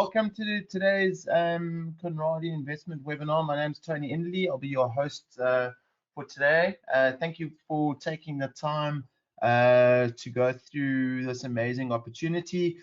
welcome to today's Conradie Investment Webinar. My name is Tony Indley. I'll be your host for today. Thank you for taking the time to go through this amazing opportunity.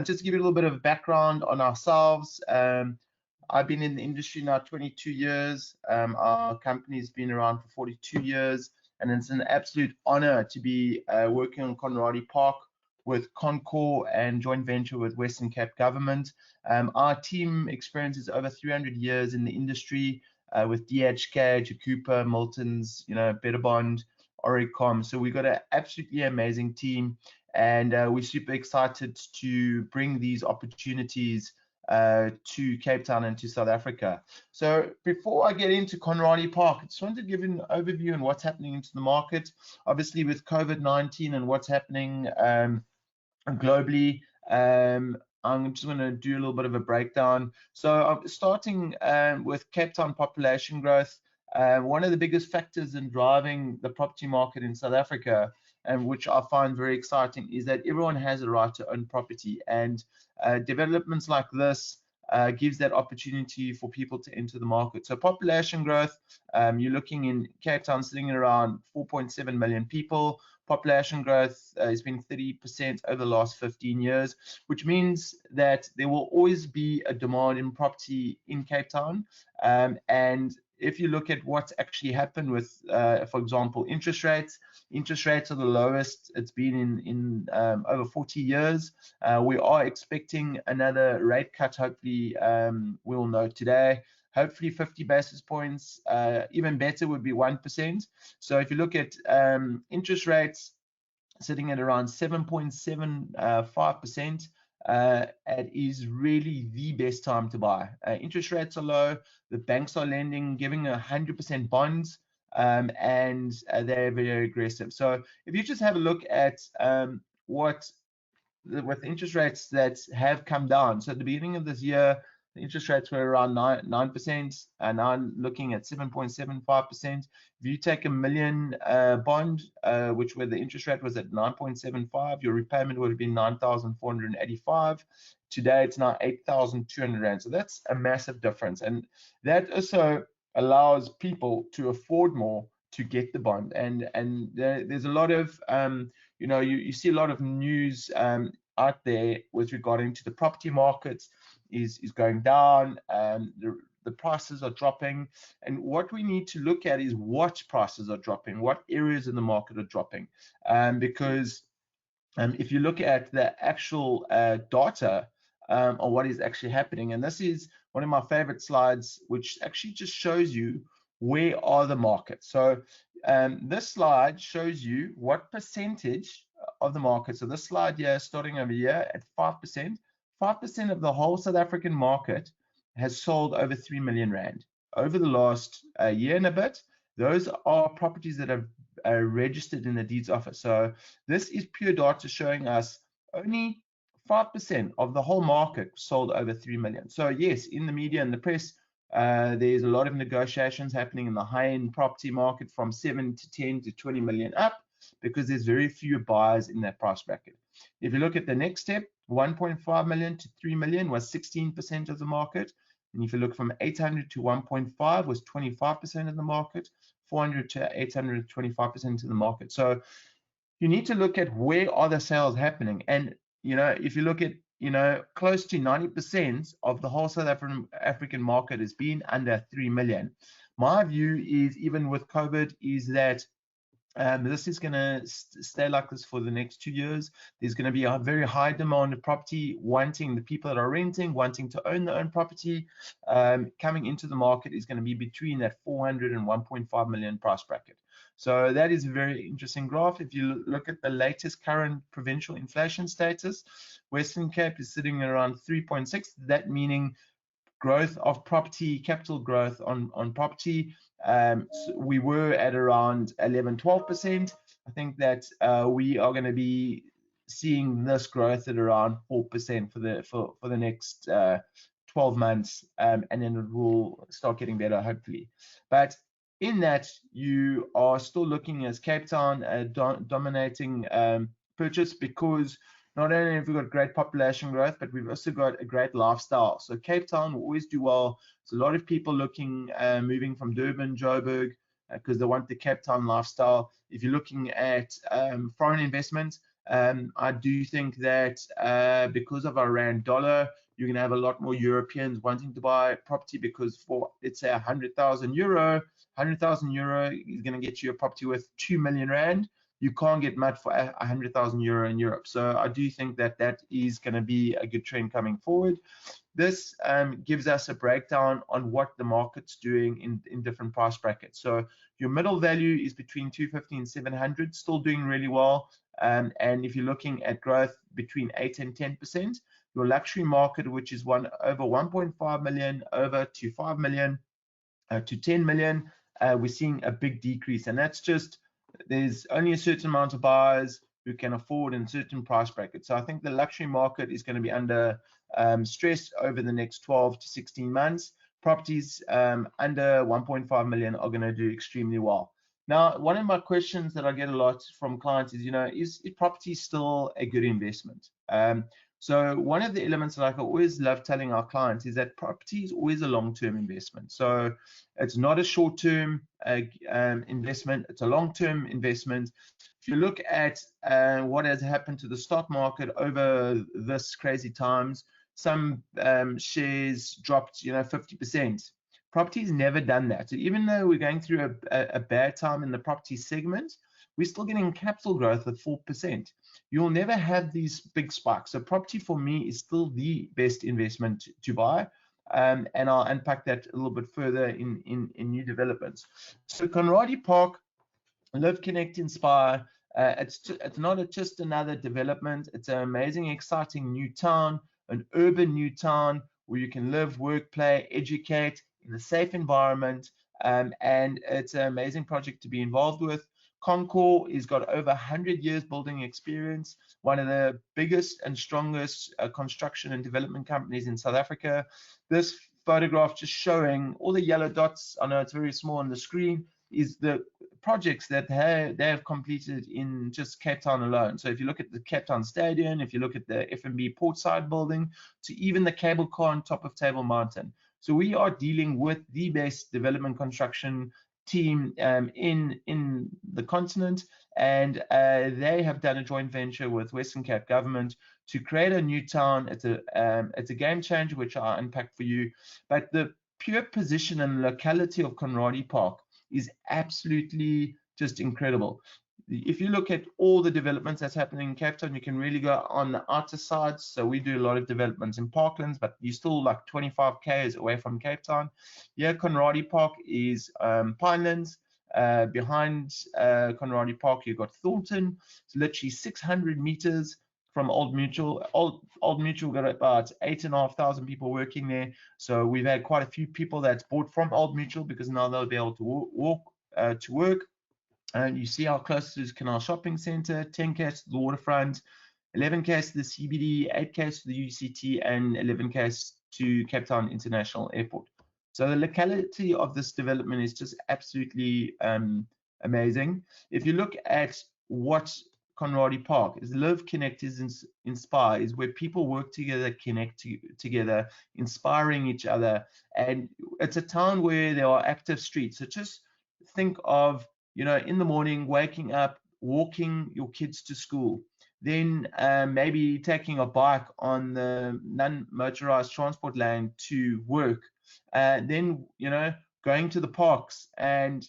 Just to give you a little bit of background on ourselves, I've been in the industry now 22 years. Our company's been around for 42 years, and it's an absolute honor to be working on Conradie Park with Concor and joint venture with Western Cape Government. Our team experiences over 300 years in the industry with DHK, Jacupa, Milton's, Betterbond, Oricom. So we've got an absolutely amazing team, and we're super excited to bring these opportunities to Cape Town and to South Africa. So before I get into Conradie Park, I just wanted to give you an overview on what's happening into the market. Obviously with COVID-19 and what's happening globally, I'm just going to do a little bit of a breakdown. So starting with Cape Town population growth, one of the biggest factors in driving the property market in South Africa, and which I find very exciting, is that everyone has a right to own property, and developments like this gives that opportunity for people to enter the market. So population growth, you're looking in Cape Town sitting at around 4.7 million people. Population growth has been 30% over the last 15 years, which means that there will always be a demand in property in Cape Town. And if you look at what's actually happened with, for example, interest rates are the lowest it's been in over 40 years. We are expecting another rate cut, hopefully, we'll know today. Hopefully 50 basis points, even better would be 1%. So if you look at interest rates sitting at around 7.75%, it is really the best time to buy. Interest rates are low, the banks are lending, giving 100% bonds, and they're very aggressive. So if you just have a look at with interest rates that have come down, so at the beginning of this year, the interest rates were around 9%, and now I'm looking at 7.75%. If you take a million bond, where the interest rate was at 9.75, your repayment would have been 9,485. Today, it's now 8,200 rand. So that's a massive difference, and that also allows people to afford more to get the bond. And there's a lot of you see a lot of news out there with regarding to the property markets is going down, the prices are dropping, and what we need to look at is what prices are dropping, what areas in the market are dropping, because if you look at the actual data on what is actually happening, and this is one of my favorite slides, which actually just shows you where are the markets. So this slide shows you what percentage of the market. So this slide here, starting over here at 5%, 5% of the whole South African market has sold over 3 million rand over the last year and a bit. Those are properties that have registered in the deeds office. So this is pure data showing us only 5% of the whole market sold over 3 million. So yes, in the media and the press, there's a lot of negotiations happening in the high-end property market from 7 to 10 to 20 million up, because there's very few buyers in that price bracket. If you look at the next step, 1.5 million to 3 million was 16% of the market. And if you look from 800 to 1.5 was 25% of the market, 400 to 800, 25% of the market. So you need to look at where are the sales happening. And, if you look at, close to 90% of the whole South African market has been under 3 million. My view is, even with COVID, is that this is going to stay like this for the next 2 years. There's going to be a very high demand of property, the people that are renting, wanting to own their own property, coming into the market is going to be between that 400 and 1.5 million price bracket. So that is a very interesting graph. If you look at the latest current provincial inflation status, Western Cape is sitting around 3.6, that meaning growth of property, capital growth on property. So we were at around 11-12%. I think that we are going to be seeing this growth at around 4% for the next 12 months, and then it will start getting better, hopefully. But in that, you are still looking as Cape Town dominating purchase, because not only have we got great population growth, but we've also got a great lifestyle. So Cape Town will always do well. There's a lot of people looking, moving from Durban, Joburg, because they want the Cape Town lifestyle. If you're looking at foreign investment, I do think that because of our rand dollar, you're going to have a lot more Europeans wanting to buy property, because for, let's say, 100,000 euro, 100,000 euro is going to get you a property worth 2 million rand. You can't get much for 100,000 euro in Europe. So I do think that that is going to be a good trend coming forward. This gives us a breakdown on what the market's doing in different price brackets. So your middle value is between 250 and 700, still doing really well. And if you're looking at growth between 8 and 10%, your luxury market, which is over 1.5 million, over to 5 million, to 10 million, we're seeing a big decrease. And that's just, there's only a certain amount of buyers who can afford in certain price brackets. So I think the luxury market is going to be under stress over the next 12 to 16 months. Properties under 1.5 million are going to do extremely well. Now, one of my questions that I get a lot from clients is, is property still a good investment? So one of the elements that I always love telling our clients is that property is always a long-term investment. So it's not a short-term investment, it's a long-term investment. If you look at what has happened to the stock market over this crazy times, some shares dropped 50%. Property's never done that. So even though we're going through a bad time in the property segment, we're still getting capital growth of 4%. You'll never have these big spikes. So property for me is still the best investment to buy. And I'll unpack that a little bit further in new developments. So Conradie Park, Live, Connect, Inspire. It's not just another development. It's an amazing, exciting new town, an urban new town where you can live, work, play, educate in a safe environment. And it's an amazing project to be involved with. Concor has got over 100 years building experience, one of the biggest and strongest construction and development companies in South Africa. This photograph just showing all the yellow dots, I know it's very small on the screen, is the projects that they have completed in just Cape Town alone. So if you look at the Cape Town Stadium, if you look at the F&B Portside building, to even the cable car on top of Table Mountain. So we are dealing with the best development construction team in the continent, and they have done a joint venture with Western Cape government to create a new town. It's a game changer, which I'll unpack for you. But the pure position and locality of Conradie Park is absolutely just incredible. If you look at all the developments that's happening in Cape Town, you can really go on the outer sides. So we do a lot of developments in Parklands, but you're still like 25 km away from Cape Town. Yeah, Conradie Park is Pinelands. Behind Conradie Park, you've got Thornton. It's literally 600 meters from Old Mutual. Old Mutual got about 8,500 people working there. So we've had quite a few people that's bought from Old Mutual, because now they'll be able to walk to work. And you see how close it is Canal Shopping Centre, 10 km to the waterfront, 11 km to the CBD, 8 km to the UCT, and 11 km to Cape Town International Airport. So the locality of this development is just absolutely amazing. If you look at what Conradie Park is, Live, Connect, Inspire, is where people work together, connect together, inspiring each other. And it's a town where there are active streets. So just think of, in the morning, waking up, walking your kids to school, then maybe taking a bike on the non-motorized transport lane to work, then, going to the parks and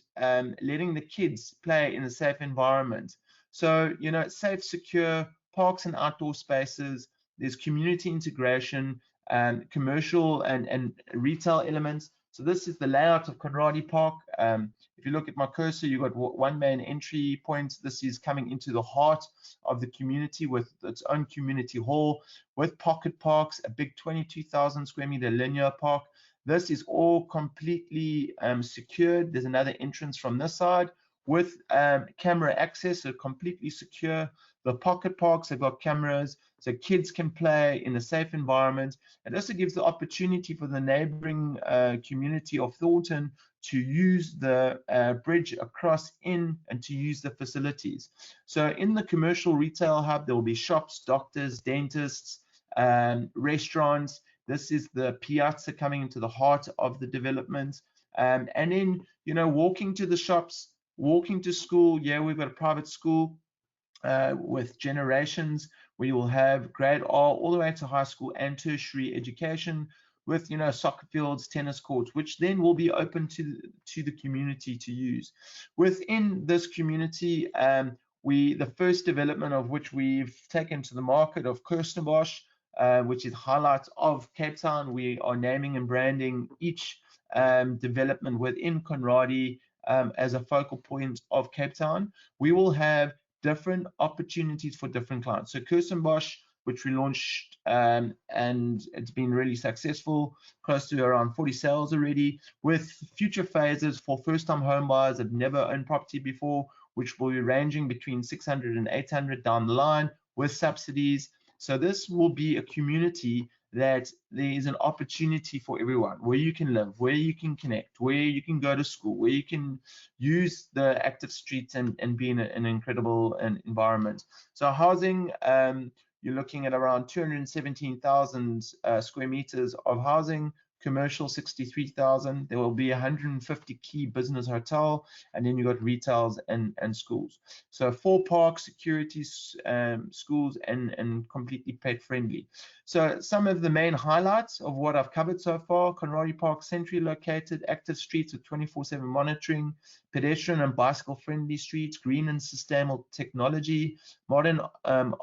letting the kids play in a safe environment. So, safe, secure parks and outdoor spaces. There's community integration, commercial and retail elements. So this is the layout of Conradie Park. If you look at my cursor, you've got one main entry point. This is coming into the heart of the community with its own community hall, with pocket parks, a big 22,000 square meter linear park. This is all completely secured. There's another entrance from this side, with camera access, so completely secure. The pocket parks have got cameras, so kids can play in a safe environment. It also gives the opportunity for the neighboring community of Thornton to use the bridge across in and to use the facilities. So in the commercial retail hub, there will be shops, doctors, dentists, restaurants. This is the piazza coming into the heart of the development. And then, you know, walking to the shops, walking to school. Yeah, we've got a private school with generations where you will have grade R all the way to high school and tertiary education with, you know, soccer fields, tennis courts, which then will be open to the community to use. Within this community, the first development of which we've taken to the market of Kirstenbosch, which is highlights of Cape Town. We are naming and branding each development within Conradie as a focal point of Cape Town. We will have different opportunities for different clients. So Kirstenbosch, which we launched and it's been really successful, close to around 40 sales already, with future phases for first-time home buyers that never owned property before, which will be ranging between 600 and 800 down the line with subsidies. So this will be a community that there is an opportunity for everyone, where you can live, where you can connect, where you can go to school, where you can use the active streets and be in an incredible environment. So housing, you're looking at around 217,000 square meters of housing, commercial 63,000. There will be 150 key business hotel, and then you got retails and schools. So 4 parks, securities, schools, and completely pet friendly. So some of the main highlights of what I've covered so far: Conradie Park, centrally located, active streets with 24/7 monitoring, pedestrian and bicycle friendly streets, green and sustainable technology, modern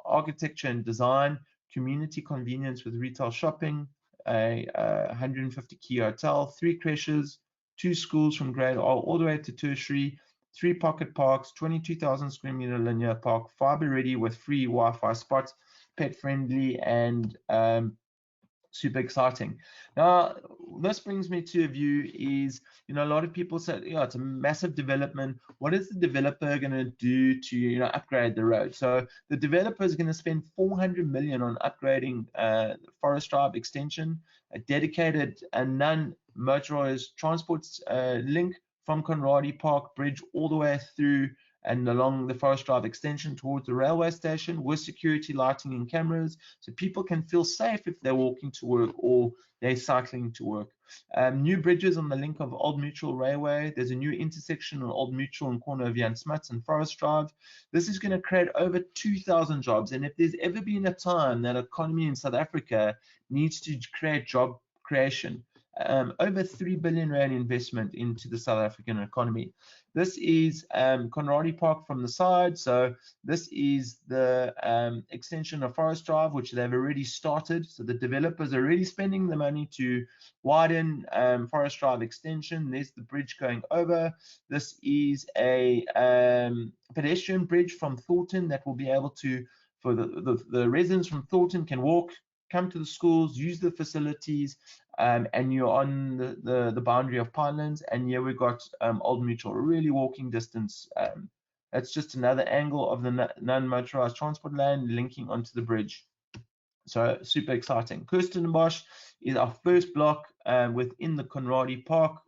architecture and design, community convenience with retail shopping, a 150 key hotel, 3 creches, 2 schools from grade R all the way to tertiary, 3 pocket parks, 22,000 square meter linear park, fiber ready with free Wi-Fi spots, pet friendly, and super exciting. Now, this brings me to a view is, you know, a lot of people say, yeah, it's a massive development. What is the developer going to do to, you know, upgrade the road? So the developer is going to spend 400 million on upgrading Forest Drive extension, a dedicated and non-motorized transport link from Conradie Park Bridge all the way through and along the Forest Drive extension towards the railway station with security lighting and cameras, so people can feel safe if they're walking to work or they're cycling to work. New bridges on the link of Old Mutual Railway. There's a new intersection on Old Mutual and corner of Jan Smuts and Forest Drive. This is going to create over 2,000 jobs. And if there's ever been a time that economy in South Africa needs to create job creation, over 3 billion rand investment into the South African economy. This is Conradie Park from the side. So this is the extension of Forest Drive, which they've already started. So the developers are already spending the money to widen Forest Drive extension. There's the bridge going over. This is a pedestrian bridge from Thornton that will be able to, for the residents from Thornton can walk, come to the schools, use the facilities, and you're on the boundary of Pinelands. And here we've got Old Mutual, really walking distance. That's just another angle of the non-motorized transport lane linking onto the bridge. So super exciting. Kirstenbosch is our first block within the Conradie Park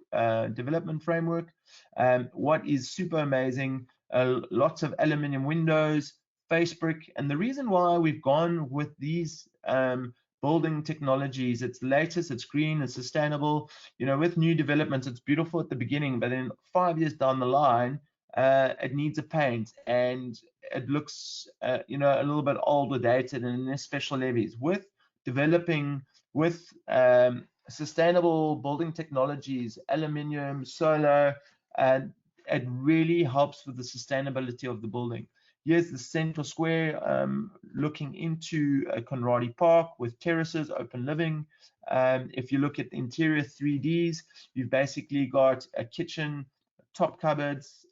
development framework. What is super amazing, lots of aluminium windows, face brick, and the reason why we've gone with these building technologies, it's latest, it's green, it's sustainable. You know, with new developments, it's beautiful at the beginning, but then 5 years down the line, it needs a paint and it looks, you know, a little bit old or dated, and there's special levies. With developing with sustainable building technologies, aluminium, solar, and it really helps with the sustainability of the building. Here's the central square looking into Conradie Park with terraces, open living. If you look at the interior 3Ds, you've basically got a kitchen, top cupboards,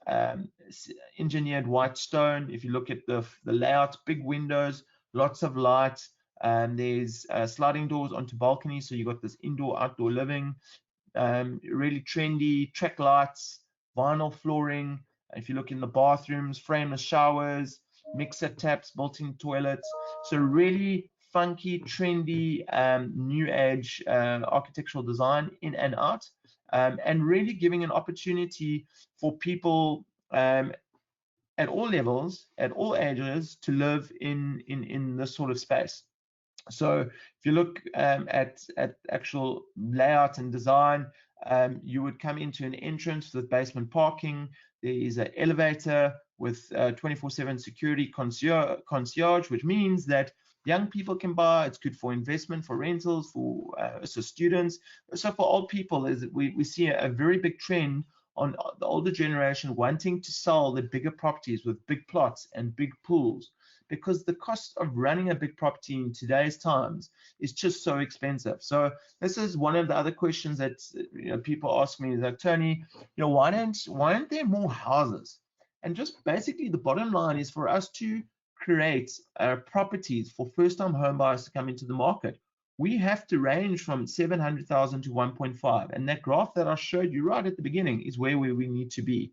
engineered white stone. If you look at the layout, big windows, lots of light, and there's sliding doors onto balconies, so you've got this indoor outdoor living, really trendy track lights, vinyl flooring, If you look in the bathrooms, frameless showers, mixer taps, built-in toilets. So really funky, trendy, new age architectural design in and out, and really giving an opportunity for people at all levels, at all ages, to live in this sort of space. So if you look at actual layout and design, you would come into an entrance with basement parking. There is an elevator with 24/7 security concierge, which means that young people can buy. It's good for investment, for rentals, for so students. So for old people, we see a very big trend on the older generation wanting to sell the bigger properties with big plots and big pools, because the cost of running a big property in today's times is just so expensive. So this is one of the other questions that people ask me, is like, Tony, why aren't there more houses? And just basically the bottom line is for us to create properties for first-time home buyers to come into the market, we have to range from 700,000 to 1.5. And that graph that I showed you right at the beginning is where we need to be.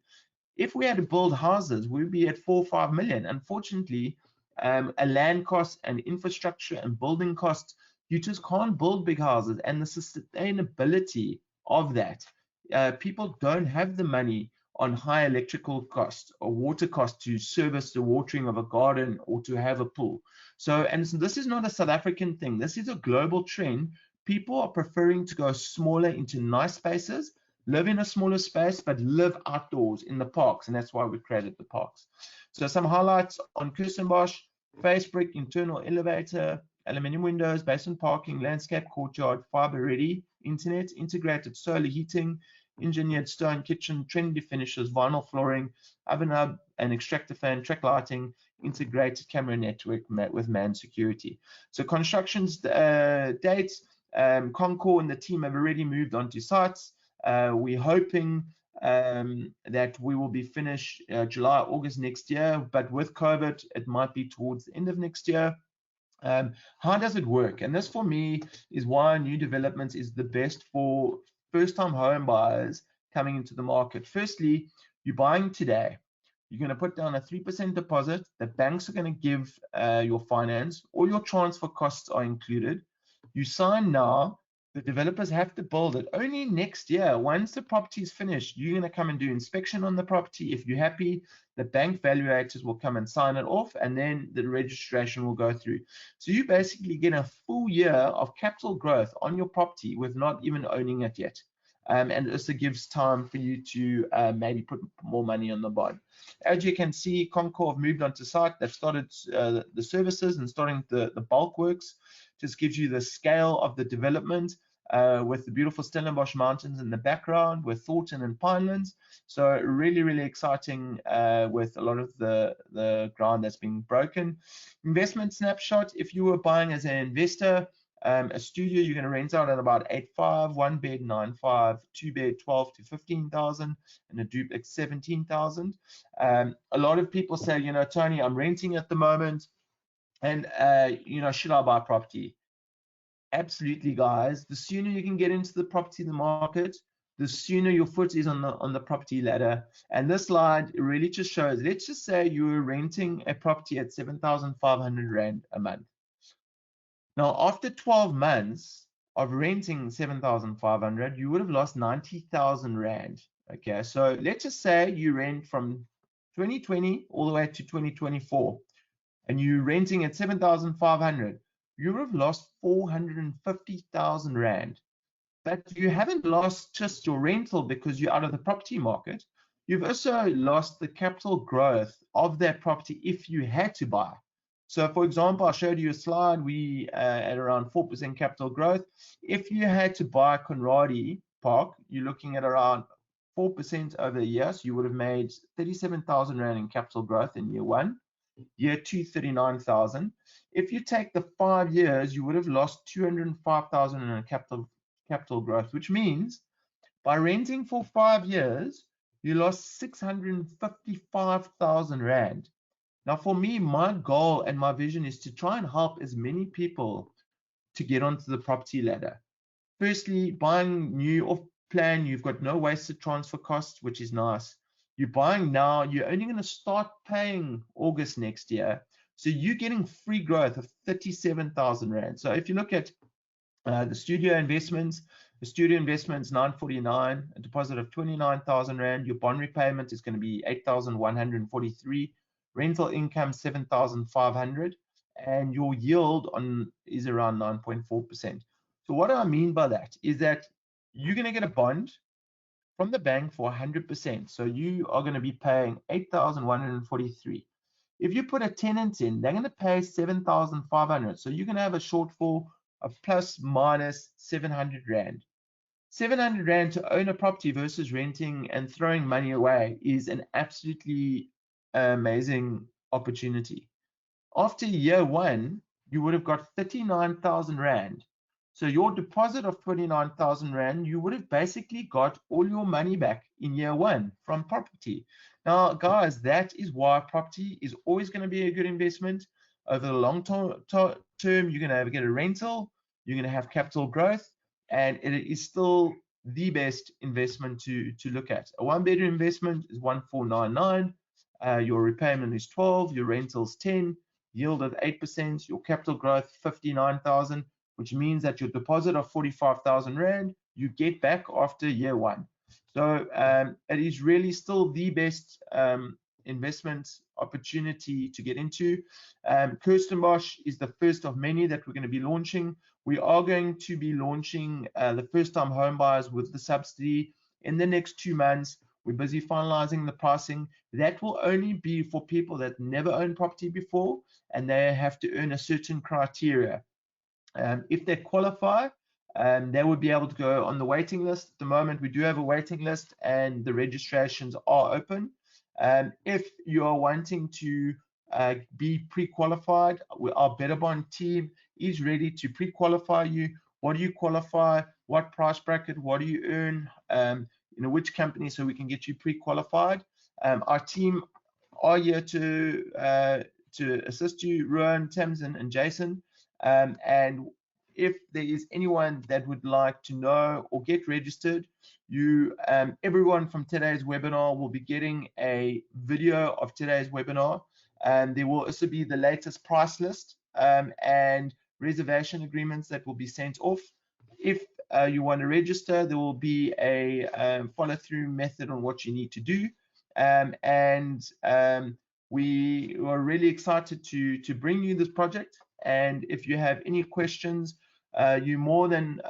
If we had to build houses, we'd be at 4 or 5 million. Unfortunately, a land cost and infrastructure and building costs, you just can't build big houses, and the sustainability of that. People don't have the money on high electrical costs or water costs to service the watering of a garden or to have a pool. So this is not a South African thing. This is a global trend. People are preferring to go smaller into nice spaces, live in a smaller space, but live outdoors in the parks, and that's why we created the parks. So some highlights on Kirstenbosch: face brick internal elevator, aluminium windows, basement parking, landscape courtyard, fiber ready internet, integrated solar heating, engineered stone kitchen, trendy finishes, vinyl flooring, oven hub and extractor fan, track lighting, integrated camera network with manned security. So construction's dates, Concord and the team have already moved on to sites. We're hoping that we will be finished July, August next year, but with COVID, it might be towards the end of next year. How does it work? And this for me is why new developments is the best for first-time home buyers coming into the market. Firstly, you're buying today. You're going to put down a 3% deposit. The banks are going to give your finance. All your transfer costs are included. You sign now. The developers have to build it only next year. Once the property is finished, you're going to come and do inspection on the property. If you're happy, the bank valuators will come and sign it off, and then the registration will go through. So you basically get a full year of capital growth on your property with not even owning it yet. And it also gives time for you to maybe put more money on the bond. As you can see, Concord have moved onto site. They've started the services and starting the bulk works. Just gives you the scale of the development with the beautiful Stellenbosch Mountains in the background, with Thornton and Pinelands. So really, really exciting with a lot of the ground that's being broken. Investment snapshot: if you were buying as an investor, a studio, you're going to rent out at about 8.5, 1 bed 9.5, 2 bed 12 to 15,000, and a duplex 17,000. A lot of people say, Tony, I'm renting at the moment, and should I buy property? Absolutely, guys. The sooner you can get into the property market, the sooner your foot is on the property ladder. And this slide really just shows, let's just say you were renting a property at 7,500 Rand a month. Now, after 12 months of renting 7,500, you would have lost 90,000 Rand. Okay, so let's just say you rent from 2020 all the way to 2024, and you're renting at 7,500. You would have lost 450,000 Rand. But you haven't lost just your rental because you're out of the property market. You've also lost the capital growth of that property if you had to buy. So for example, I showed you a slide, we at around 4% capital growth. If you had to buy Conradie Park, you're looking at around 4% over the year. So you would have made 37,000 Rand in capital growth in year one. Year two, 39,000. If you take the 5 years, you would have lost 205,000 in capital growth, which means by renting for 5 years, you lost 655,000 Rand. Now, for me, my goal and my vision is to try and help as many people to get onto the property ladder. Firstly, buying new off plan, you've got no wasted transfer costs, which is nice. You're buying now, you're only going to start paying August next year. So you're getting free growth of 37,000 Rand. So if you look at the studio investments 949, a deposit of 29,000 Rand. Your bond repayment is going to be 8,143. Rental income 7,500, and your yield on is around 9.4%. So what I mean by that is that you're going to get a bond from the bank for 100%. So you are going to be paying 8,143. If you put a tenant in, they're going to pay 7,500. So you're going to have a shortfall of plus minus 700 Rand. 700 Rand to own a property versus renting and throwing money away is an absolutely amazing opportunity. After year one, you would have got 39,000 Rand. So your deposit of 29,000 Rand, you would have basically got all your money back in year one from property. Now, guys, that is why property is always going to be a good investment. Over the long term, you're going to get a rental, you're going to have capital growth, and it is still the best investment to look at. A one-bedroom investment is 1,499. Your repayment is 12, your rental's 10, yield of 8%, your capital growth 59,000, which means that your deposit of 45,000 Rand you get back after year one. So it is really still the best investment opportunity to get into. Kirstenbosch is the first of many that we're going to be launching. We are going to be launching the first-time home buyers with the subsidy in the next 2 months. We're busy finalizing the pricing. That will only be for people that never owned property before, and they have to earn a certain criteria. If they qualify, they would be able to go on the waiting list. At the moment, we do have a waiting list, and the registrations are open. If you are wanting to be pre-qualified, our Better Bond team is ready to pre-qualify you. What do you qualify? What price bracket? What do you earn? Which company, so we can get you pre-qualified. Our team are here to assist you, Ruan, Tamsin, and Jason. And if there is anyone that would like to know or get registered, everyone from today's webinar will be getting a video of today's webinar. There will also be the latest price list and reservation agreements that will be sent off. If you want to register, there will be a follow-through method on what you need to do. We are really excited to bring you this project. And if you have any questions, you're more than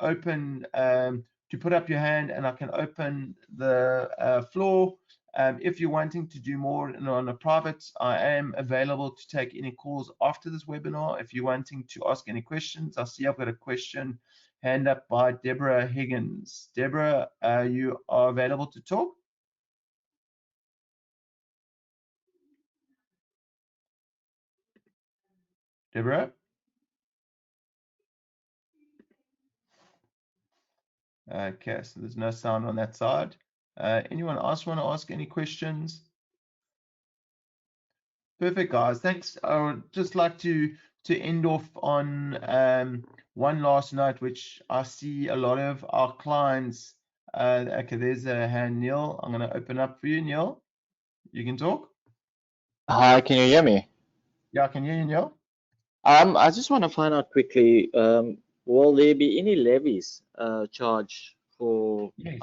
open to put up your hand, and I can open the floor. If you're wanting to do more on a private, I am available to take any calls after this webinar. If you're wanting to ask any questions, I see I've got a question hand up by Deborah Higgins. Deborah, you are available to talk? Deborah? Okay, so there's no sound on that side. Anyone else want to ask any questions? Perfect, guys. Thanks. I would just like to end off on one last note, which I see a lot of our clients. Okay, there's a hand, Neil. I'm going to open up for you, Neil. You can talk. Hi, can you hear me? Yeah, I can hear you, Neil. I just want to find out quickly, will there be any levies charged for, Yes,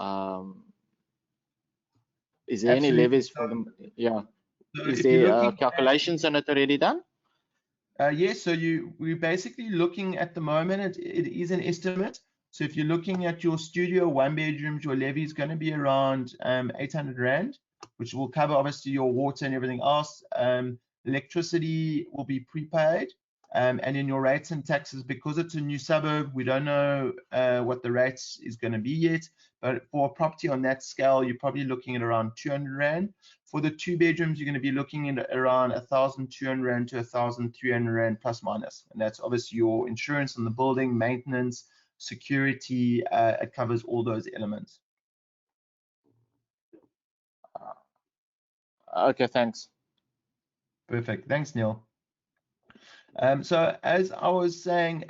is there any absolutely. levies for them? Yeah. So Is if you're there looking calculations on it already done? yes, so we're basically looking at the moment, it is an estimate. So if you're looking at your studio one bedrooms, your levy is going to be around 800 Rand, which will cover obviously your water and everything else. Electricity will be prepaid. And in your rates and taxes, because it's a new suburb, we don't know what the rates is going to be yet. But for a property on that scale, you're probably looking at around 200 Rand. For the 2 bedrooms, you're going to be looking at around 1,200 Rand to 1,300 Rand plus minus. And that's obviously your insurance on the building, maintenance, security. It covers all those elements. Okay, thanks. Perfect. Thanks, Neil. So as I was saying,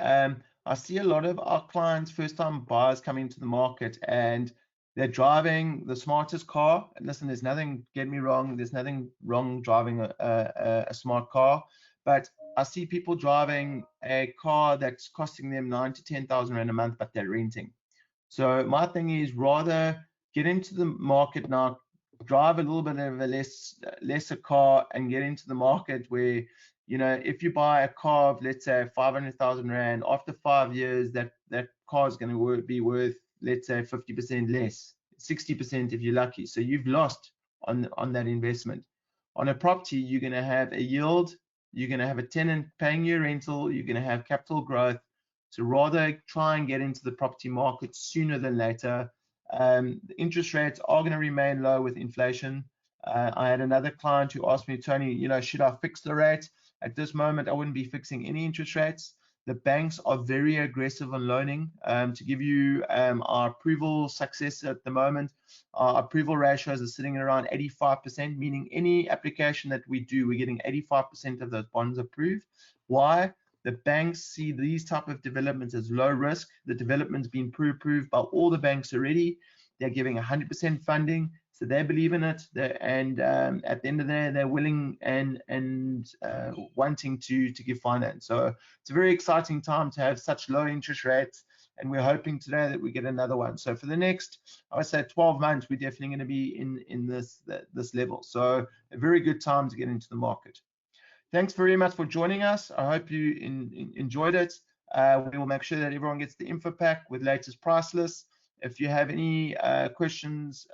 I see a lot of our clients, first-time buyers coming to the market, and They're driving the smartest car. And listen, there's nothing, get me wrong, there's nothing wrong driving a smart car, but I see people driving a car that's costing them 9 to 10,000 rand a month, but they're renting. So my thing is rather get into the market now, drive a little bit of a lesser car, and get into the market where, you know, if you buy a car of, let's say, 500,000 rand, after 5 years, that car is going to be worth, let's say, 50% less, 60% if you're lucky. So you've lost on that investment. On a property, you're going to have a yield, you're going to have a tenant paying you rental, you're going to have capital growth. So rather try and get into the property market sooner than later. The interest rates are going to remain low with inflation. I had another client who asked me, Tony, you know, should I fix the rate? At this moment, I wouldn't be fixing any interest rates. The banks are very aggressive on loaning. To give you our approval success at the moment, our approval ratios are sitting at around 85%, meaning any application that we do, we're getting 85% of those bonds approved. Why? The banks see these type of developments as low risk. The development's been pre-approved by all the banks already. They're giving 100% funding, so they believe in it. And at the end of the day, they're willing and wanting to give finance. So it's a very exciting time to have such low interest rates, and we're hoping today that we get another one. So for the next, I would say, 12 months, we're definitely going to be in this level. So a very good time to get into the market. Thanks very much for joining us. I hope you enjoyed it. We will make sure that everyone gets the info pack with latest price lists. If you have any questions